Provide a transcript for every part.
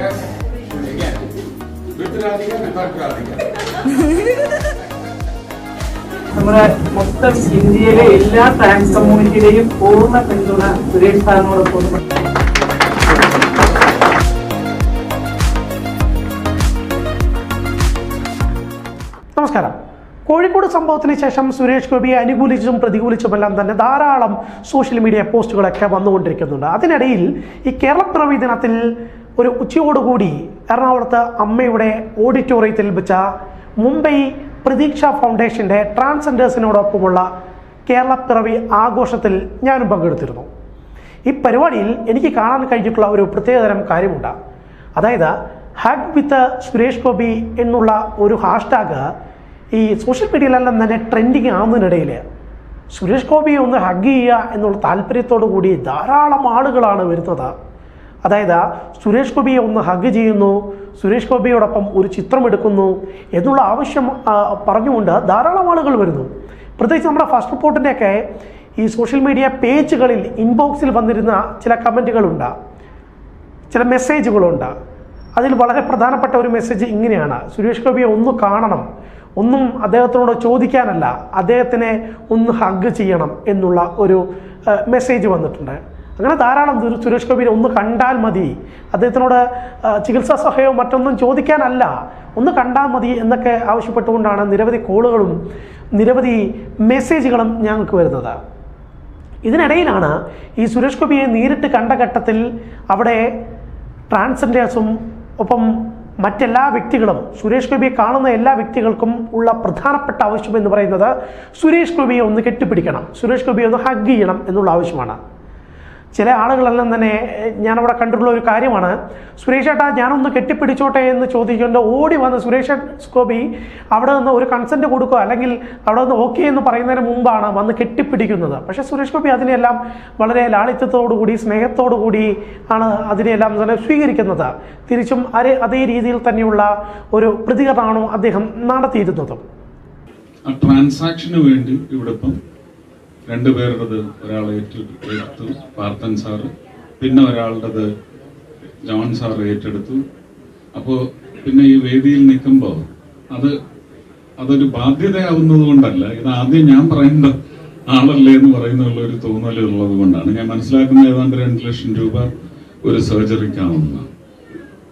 നമ്മുടെ മൊത്തം ഇന്ത്യയിലെ എല്ലാ ട്രാൻസ് കമ്മ്യൂണിറ്റിയുടെയും പൂർണ്ണ പിന്തുണ സുരേഷ് സാറിനോടൊപ്പം. നമസ്കാരം. കോഴിക്കോട് സംഭവത്തിന് ശേഷം സുരേഷ് ഗോപിയെ അനുകൂലിച്ചും പ്രതികൂലിച്ചുമെല്ലാം തന്നെ ധാരാളം സോഷ്യൽ മീഡിയ പോസ്റ്റുകളൊക്കെ വന്നുകൊണ്ടിരിക്കുന്നുണ്ട്. അതിനിടയിൽ ഈ കേരളപ്പിറവി ദിനത്തിൽ ഒരു ഉച്ചയോടുകൂടി എറണാകുളത്ത് അമ്മയുടെ ഓഡിറ്റോറിയത്തിൽ വെച്ച മുംബൈ പ്രതീക്ഷ ഫൗണ്ടേഷൻ്റെ ട്രാൻസ്ജെൻഡേഴ്സിനോടൊപ്പമുള്ള കേരളപ്പിറവി ആഘോഷത്തിൽ ഞാനും പങ്കെടുത്തിരുന്നു. ഈ പരിപാടിയിൽ എനിക്ക് കാണാൻ കഴിഞ്ഞിട്ടുള്ള ഒരു പ്രത്യേകതരം കാര്യമുണ്ട്. അതായത് ഹഗ് വിത്ത് സുരേഷ് ഗോപി എന്നുള്ള ഒരു ഹാഷ്ടാഗ് ഈ സോഷ്യൽ മീഡിയയിലെല്ലാം തന്നെ ട്രെൻഡിങ് ആവുന്നതിനിടയിൽ സുരേഷ് ഗോപിയെ ഒന്ന് ഹഗ് ചെയ്യുക എന്നുള്ള താല്പര്യത്തോടു കൂടി ധാരാളം ആളുകളാണ് വരുന്നത്. അതായത് സുരേഷ് ഗോപിയെ ഒന്ന് ഹഗ് ചെയ്യുന്നു, സുരേഷ് ഗോപിയോടൊപ്പം ഒരു ചിത്രം എടുക്കുന്നു എന്നുള്ള ആവശ്യം പറഞ്ഞുകൊണ്ട് ധാരാളം ആളുകൾ വരുന്നു. പ്രത്യേകിച്ച് നമ്മുടെ ഫസ്റ്റ് റിപ്പോർട്ടിൻ്റെയൊക്കെ ഈ സോഷ്യൽ മീഡിയ പേജുകളിൽ ഇൻബോക്സിൽ വന്നിരുന്ന ചില കമൻറ്റുകളുണ്ട്, ചില മെസ്സേജുകളുണ്ട്. അതിൽ വളരെ പ്രധാനപ്പെട്ട ഒരു മെസ്സേജ് ഇങ്ങനെയാണ്: സുരേഷ് ഗോപിയെ ഒന്ന് കാണണം, ഒന്നും അദ്ദേഹത്തിനോട് ചോദിക്കാനല്ല, അദ്ദേഹത്തിനെ ഒന്ന് ഹഗ് ചെയ്യണം എന്നുള്ള ഒരു മെസ്സേജ് വന്നിട്ടുണ്ട്. അങ്ങനെ ധാരാളം സുരേഷ് ഗോപിയെ ഒന്ന് കണ്ടാൽ മതി, അദ്ദേഹത്തിനോട് ചികിത്സാ സഹായവും മറ്റൊന്നും ചോദിക്കാനല്ല, ഒന്ന് കണ്ടാൽ മതി എന്നൊക്കെ ആവശ്യപ്പെട്ടുകൊണ്ടാണ് നിരവധി കോളുകളും നിരവധി മെസ്സേജുകളും ഞങ്ങൾക്ക് വരുന്നത്. ഇതിനിടയിലാണ് ഈ സുരേഷ് ഗോപിയെ നേരിട്ട് കണ്ട ഘട്ടത്തിൽ അവിടെ ട്രാൻസ്ജെൻഡേഴ്സും ഒപ്പം മറ്റെല്ലാ വ്യക്തികളും, സുരേഷ് ഗോപിയെ കാണുന്ന എല്ലാ വ്യക്തികൾക്കും ഉള്ള പ്രധാനപ്പെട്ട ആവശ്യം എന്ന് പറയുന്നത് സുരേഷ് ഗോപിയെ ഒന്ന് കെട്ടിപ്പിടിക്കണം, സുരേഷ് ഗോപിയെ ഒന്ന് ഹഗ് ചെയ്യണം എന്നുള്ള ആവശ്യമാണ്. ചില ആളുകളെല്ലാം തന്നെ ഞാനവിടെ കണ്ടിട്ടുള്ള ഒരു കാര്യമാണ്, സുരേഷ് ഏട്ടാ ഞാനൊന്ന് കെട്ടിപ്പിടിച്ചോട്ടെ എന്ന് ചോദിച്ചുകൊണ്ട് ഓടി വന്ന് സുരേഷ് ഗോപി അവിടെ നിന്ന് ഒരു കൺസെൻറ്റ് കൊടുക്കുക അല്ലെങ്കിൽ അവിടെ നിന്ന് ഓക്കെ എന്ന് പറയുന്നതിന് മുമ്പാണ് വന്ന് കെട്ടിപ്പിടിക്കുന്നത്. പക്ഷേ സുരേഷ് ഗോപി അതിനെല്ലാം വളരെ ലാളിത്യത്തോടുകൂടി സ്നേഹത്തോടുകൂടി ആണ് അതിനെല്ലാം തന്നെ സ്വീകരിക്കുന്നത്. തിരിച്ചും അതേ രീതിയിൽ തന്നെയുള്ള ഒരു പ്രതികരണമാണ് അദ്ദേഹം നടത്തിയിരുന്നത്. ട്രാൻസാക്ഷന് വേണ്ടി ഇവിടെ ഇപ്പം രണ്ടുപേരുടേത് ഒരാൾ ഏറ്റെടുത്തു, പാർത്തൻ സാറ്, പിന്നെ ഒരാളുടേത് ജോൺ സാർ ഏറ്റെടുത്തു. അപ്പോൾ പിന്നെ ഈ വേദിയിൽ നിൽക്കുമ്പോൾ അതൊരു ബാധ്യതയാവുന്നത് കൊണ്ടല്ല, ഇത് ആദ്യം ഞാൻ പറയുന്ന ആളല്ലേ എന്ന് പറയുന്നുള്ള ഒരു തോന്നലുള്ളത് കൊണ്ടാണ്. ഞാൻ മനസ്സിലാക്കുന്ന ഏതാണ്ട് 2 ലക്ഷം രൂപ ഒരു സർജറിക്കാവുന്ന.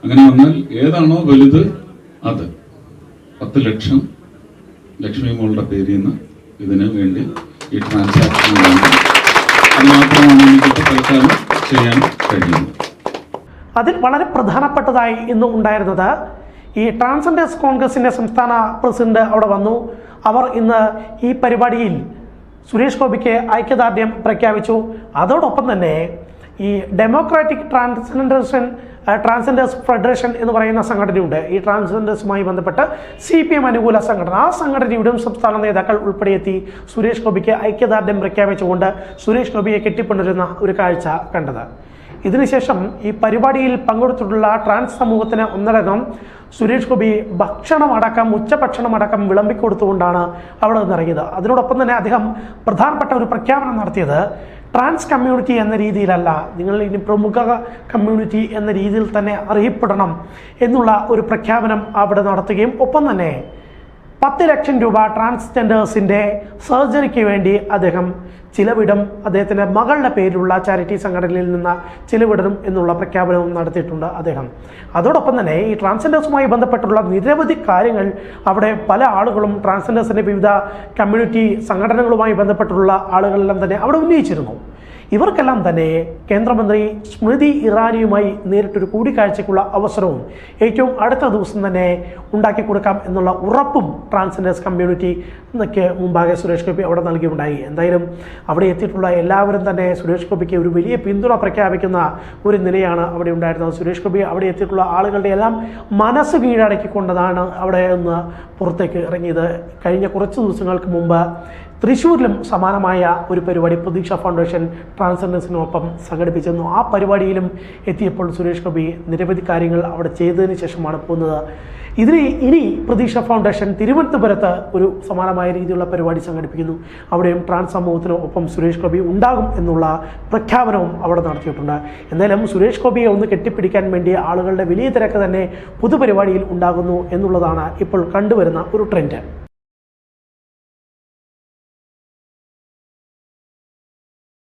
അങ്ങനെ വന്നാൽ ഏതാണോ വലുത് അത് 10 ലക്ഷം ലക്ഷ്മി മോളുടെ പേരിൽ നിന്ന് ഇതിനു വേണ്ടി ഈ ട്രാൻസാക്ഷൻ അത് മാത്രമാണ് എനിക്കിപ്പോൾ തൽക്കാലം ചെയ്യാൻ കഴിയുന്നത്. അതിൽ വളരെ പ്രധാനപ്പെട്ടതായി ഇന്ന് ഉണ്ടായിരുന്നത് ഈ ട്രാൻസ്ജെൻഡേഴ്സ് കോൺഗ്രസിൻ്റെ സംസ്ഥാന പ്രസിഡന്റ് അവിടെ വന്നു. അവർ ഇന്ന് ഈ പരിപാടിയിൽ സുരേഷ് ഗോപിക്ക് ഐക്യദാർഢ്യം പ്രഖ്യാപിച്ചു. അതോടൊപ്പം തന്നെ ഈ ഡെമോക്രാറ്റിക് ട്രാൻസ്ജെൻഡേഴ്സ് ഫെഡറേഷൻ എന്ന് പറയുന്ന സംഘടനയുണ്ട്. ഈ ട്രാൻസ്ജെൻഡേഴ്സുമായി ബന്ധപ്പെട്ട് CPM അനുകൂല സംഘടന, ആ സംഘടനയുടെയും സംസ്ഥാന നേതാക്കൾ ഉൾപ്പെടെ എത്തി സുരേഷ് ഗോപിക്ക് ഐക്യദാർഢ്യം പ്രഖ്യാപിച്ചുകൊണ്ട് സുരേഷ് ഗോപിയെ കെട്ടിക്കൊണ്ടിരുന്ന ഒരു കാഴ്ച കണ്ടത്. ഇതിനുശേഷം ഈ പരിപാടിയിൽ പങ്കെടുത്തിട്ടുള്ള ട്രാൻസ് സമൂഹത്തിന് ഒന്നടങ്കം സുരേഷ് ഗോപി ഉച്ചഭക്ഷണമടക്കം വിളമ്പിക്കൊടുത്തുകൊണ്ടാണ് അവിടെ നിന്നിറങ്ങിയത്. അതിനോടൊപ്പം തന്നെ അദ്ദേഹം പ്രധാനപ്പെട്ട ഒരു പ്രഖ്യാപനം നടത്തിയത് ട്രാൻസ് കമ്മ്യൂണിറ്റി എന്ന രീതിയിലല്ല, നിങ്ങൾ ഇനി പ്രമുഖ കമ്മ്യൂണിറ്റി എന്ന രീതിയിൽ തന്നെ അറിയപ്പെടണം എന്നുള്ള ഒരു പ്രഖ്യാപനം അവിടെ നടത്തുകയും ഒപ്പം തന്നെ 10 ലക്ഷം രൂപ ട്രാൻസ്ജെൻഡേഴ്സിൻ്റെ സർജറിക്ക് വേണ്ടി അദ്ദേഹം ചിലവിടും, അദ്ദേഹത്തിൻ്റെ മകളുടെ പേരിലുള്ള ചാരിറ്റി സംഘടനയിൽ നിന്ന് ചിലവിടണം എന്നുള്ള പ്രഖ്യാപനവും നടത്തിയിട്ടുണ്ട് അദ്ദേഹം. അതോടൊപ്പം തന്നെ ഈ ട്രാൻസ്ജെൻഡേഴ്സുമായി ബന്ധപ്പെട്ടുള്ള നിരവധി കാര്യങ്ങൾ അവിടെ പല ആളുകളും ട്രാൻസ്ജെൻഡേഴ്സിൻ്റെ വിവിധ കമ്മ്യൂണിറ്റി സംഘടനകളുമായി ബന്ധപ്പെട്ടുള്ള ആളുകളെല്ലാം തന്നെ അവിടെ ഉന്നയിച്ചിരുന്നു. ഇവർക്കെല്ലാം തന്നെ കേന്ദ്രമന്ത്രി സ്മൃതി ഇറാനിയുമായി നേരിട്ടൊരു കൂടിക്കാഴ്ചയ്ക്കുള്ള അവസരവും ഏറ്റവും അടുത്ത ദിവസം തന്നെ ഉണ്ടാക്കി കൊടുക്കാം എന്നുള്ള ഉറപ്പും ട്രാൻസ്ജെൻഡേഴ്സ് കമ്മ്യൂണിറ്റി എന്നൊക്കെ മുമ്പാകെ സുരേഷ് ഗോപി അവിടെ നൽകിയുണ്ടായി. എന്തായാലും അവിടെ എത്തിയിട്ടുള്ള എല്ലാവരും തന്നെ സുരേഷ് ഗോപിക്ക് ഒരു വലിയ പിന്തുണ പ്രഖ്യാപിക്കുന്ന ഒരു നിലയാണ് അവിടെ ഉണ്ടായിരുന്നത്. സുരേഷ് ഗോപി അവിടെ എത്തിയിട്ടുള്ള ആളുകളുടെ എല്ലാം മനസ്സ് കീഴടക്കിക്കൊണ്ടതാണ് അവിടെ നിന്ന് പുറത്തേക്ക് ഇറങ്ങിയത്. കഴിഞ്ഞ കുറച്ച് ദിവസങ്ങൾക്ക് മുമ്പ് തൃശ്ശൂരിലും സമാനമായ ഒരു പരിപാടി പ്രതീക്ഷ ഫൗണ്ടേഷൻ ട്രാൻസ്ജെൻഡേഴ്സിനൊപ്പം സംഘടിപ്പിച്ചിരുന്നു. ആ പരിപാടിയിലും എത്തിയപ്പോൾ സുരേഷ് ഗോപി നിരവധി കാര്യങ്ങൾ അവിടെ ചെയ്തതിന് ശേഷമാണ് പോകുന്നത്. ഇതിന് ഇനി പ്രതീക്ഷ ഫൗണ്ടേഷൻ തിരുവനന്തപുരത്ത് ഒരു സമാനമായ രീതിയിലുള്ള പരിപാടി സംഘടിപ്പിക്കുന്നു. അവിടെയും ട്രാൻസ് സമൂഹത്തിന് ഒപ്പം സുരേഷ് ഗോപി ഉണ്ടാകും എന്നുള്ള പ്രഖ്യാപനവും അവിടെ നടത്തിയിട്ടുണ്ട്. എന്തായാലും സുരേഷ് ഗോപിയെ ഒന്ന് കെട്ടിപ്പിടിക്കാൻ വേണ്ടി ആളുകളുടെ വലിയ തിരക്ക് തന്നെ പൊതുപരിപാടിയിൽ ഉണ്ടാകുന്നു എന്നുള്ളതാണ് ഇപ്പോൾ കണ്ടുവരുന്ന ഒരു ട്രെൻഡ്.